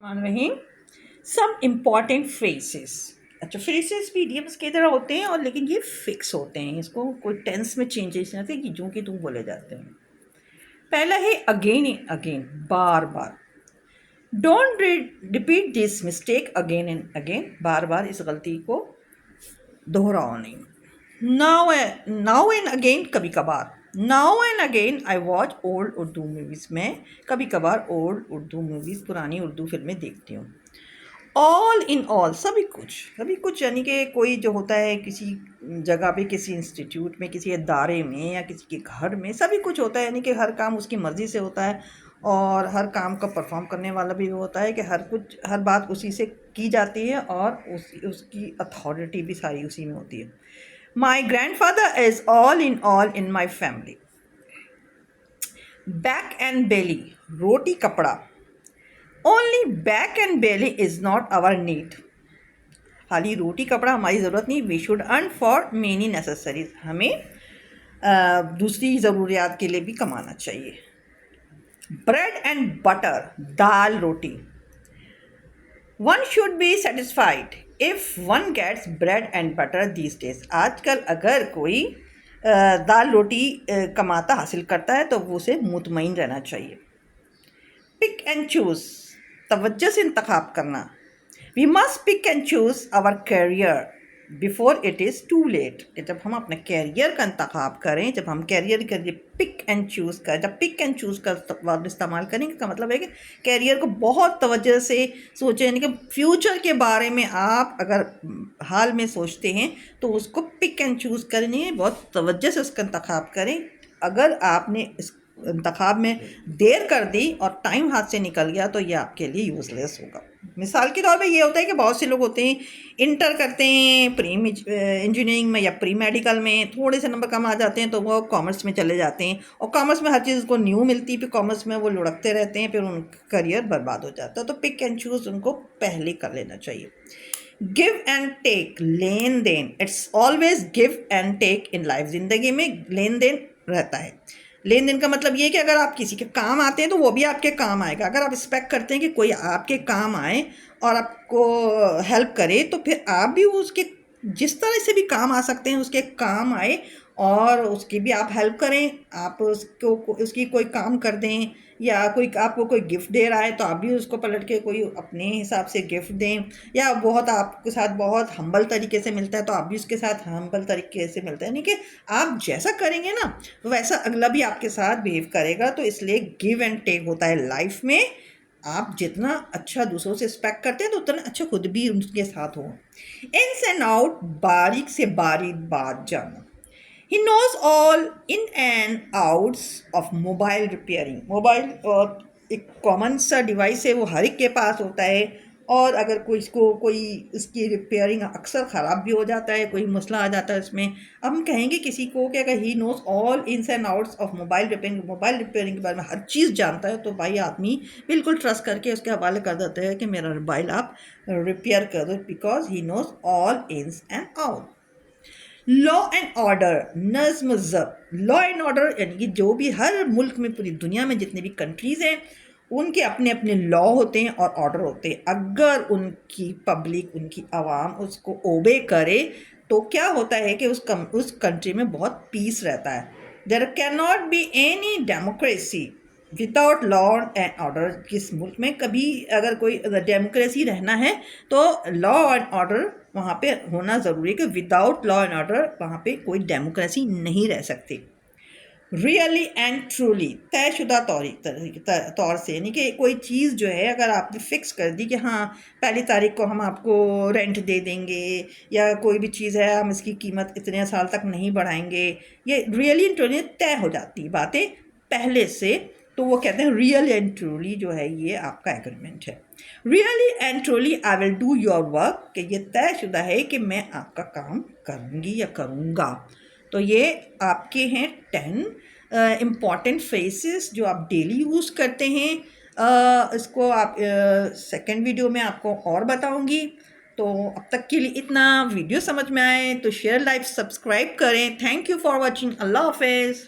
रहीम some important phrases. अच्छा, phrases भी idioms की तरह होते हैं और लेकिन ये फिक्स होते हैं, इसको कोई टेंस में चेंजेस नहीं आते कि जो कि तुम बोले जाते हैं। पहला है अगेन एंड अगेन, बार बार। Don't repeat this mistake again and again, बार बार इस गलती को दोहराओ नहीं। नाउ एंड अगेन, कभी कभार। Now and again I watch old Urdu movies, मैं कभी कभार ओल्ड उर्दू मूवीज़, पुरानी उर्दू फिल्में देखती हूँ। ऑल इन ऑल, सभी कुछ यानी कि कोई जो होता है किसी जगह पे, किसी इंस्टीट्यूट में, किसी इदारे में या किसी के घर में, सभी कुछ होता है यानी कि हर काम उसकी मर्ज़ी से होता है और हर काम का परफॉर्म करने वाला भी वो होता है कि हर बात उसी से की जाती है और उसकी अथॉरिटी भी सारी उसी में होती है। My grandfather is all in my family. Back and belly, रोटी कपड़ा। Only back and belly is not our need. खाली रोटी कपड़ा हमारी ज़रूरत नहीं, we should earn for many necessaries, हमें दूसरी ज़रूरियात के लिए भी कमाना चाहिए। ब्रेड एंड बटर, दाल रोटी। One should be satisfied if one gets bread and butter these days. आजकल अगर कोई दाल रोटी कमाता हासिल करता है तो वो उसे मुतमईन रहना चाहिए। पिक एंड चूज़, तवज्जो से इंतखाब करना। We must pick and choose our career before it is too late. जब हम अपने कैरियर का इंतखाब करें, जब हम कैरियर के लिए पिक एंड चूज़ करें, जब पिक एंड चूज़ का वर्ड इस्तेमाल करेंगे का मतलब है कि कैरियर को बहुत तवज्जो से सोचें, यानी कि फ्यूचर के बारे में आप अगर हाल में सोचते हैं तो उसको पिक एंड चूज़ करनी है, बहुत तवज्जो से उसका इंतखाब करें। अगर आपने इस इंतखाब में देर कर दी और टाइम हाथ से निकल गया तो ये आपके लिए यूज़लेस होगा। मिसाल के तौर पे ये होता है कि बहुत से लोग होते हैं, इंटर करते हैं प्री इंजीनियरिंग में या प्री मेडिकल में, थोड़े से नंबर कम आ जाते हैं तो वो कॉमर्स में चले जाते हैं और कॉमर्स में हर चीज़ को न्यू मिलती है, फिर कॉमर्स में वो लुढ़कते रहते हैं, फिर उनका करियर बर्बाद हो जाता है। तो पिक एंड चूज़ उनको पहले कर लेना चाहिए। गिव एंड टेक, लेन देन, it's always give and take in life. ज़िंदगी में लेन देन रहता है। लेन देन का मतलब ये कि अगर आप किसी के काम आते हैं तो वो भी आपके काम आएगा। अगर आप एक्सपेक्ट करते हैं कि कोई आपके काम आए और आपको हेल्प करे तो फिर आप भी उसके जिस तरह से भी काम आ सकते हैं उसके काम आए और उसकी भी आप हेल्प करें। आप उसको उसकी कोई काम कर दें या कोई आपको कोई गिफ्ट दे रहा है तो आप भी उसको पलट के कोई अपने हिसाब से गिफ्ट दें, या बहुत आपके साथ बहुत हम्बल तरीके से मिलता है तो आप भी उसके साथ हम्बल तरीके से मिलता है। यानी कि आप जैसा करेंगे ना वैसा अगला भी आपके साथ बिहेव करेगा। तो इसलिए गिव एंड टेक होता है लाइफ में। आप जितना अच्छा दूसरों से एक्सपेक्ट करते हैं तो उतना अच्छा खुद भी उनके साथ हो। इन्स एंड आउट, बारीक से बारीक बात जानना। He knows all in and outs of mobile repairing. Mobile और एक कॉमन सा डिवाइस है, वो हर एक के पास होता है और अगर कोई इसकी रिपेयरिंग अक्सर ख़राब भी हो जाता है, कोई मसला आ जाता है इसमें। अब हम कहेंगे किसी को कि अगर he knows all ins and outs of mobile repairing के बारे में हर चीज़ जानता है तो भाई आदमी बिल्कुल ट्रस्ट करके उसके हवाले कर देता है कि मेरा मोबाइल आप रिपेयर कर दो, because he knows all ins and out. Law and order, नज़्म ज़ब्त। लॉ एंड ऑर्डर यानी कि जो भी हर मुल्क में, पूरी दुनिया में जितने भी कंट्रीज़ हैं उनके अपने अपने लॉ होते हैं और ऑर्डर होते हैं। अगर उनकी पब्लिक, उनकी आवाम उसको ओबे करे तो क्या होता है कि उस कंट्री में बहुत पीस रहता है। There can not be any democracy without law and order. किस मुल्क में कभी अगर कोई डेमोक्रेसी रहना है तो लॉ एंड ऑर्डर वहाँ पे होना ज़रूरी है, कि विदाउट लॉ एंड ऑर्डर वहाँ पे कोई डेमोक्रेसी नहीं रह सकती। रियली एंड ट्रूली, तयशुदा तौर से, यानी कि कोई चीज़ जो है अगर आपने फिक्स कर दी कि हाँ 1 तारीख को हम आपको रेंट दे देंगे, या कोई भी चीज़ है हम इसकी कीमत इतने साल तक नहीं बढ़ाएंगे, ये रियली एंड ट्रूली तय हो जाती बातें पहले से, तो वो कहते हैं रियल एंड ट्रूली जो है ये आपका एग्रीमेंट है। Really and truly I will do your work, कि ये तयशुदा है कि मैं आपका काम करूँगी या करूँगा। तो ये आपके हैं 10 इम्पॉर्टेंट फ्रेजेस जो आप डेली यूज़ करते हैं। इसको आप सेकंड वीडियो में आपको और बताऊंगी। तो अब तक के लिए इतना। वीडियो समझ में आए तो शेयर, लाइक, सब्सक्राइब करें। Thank you for watching. अल्लाह हाफिज़।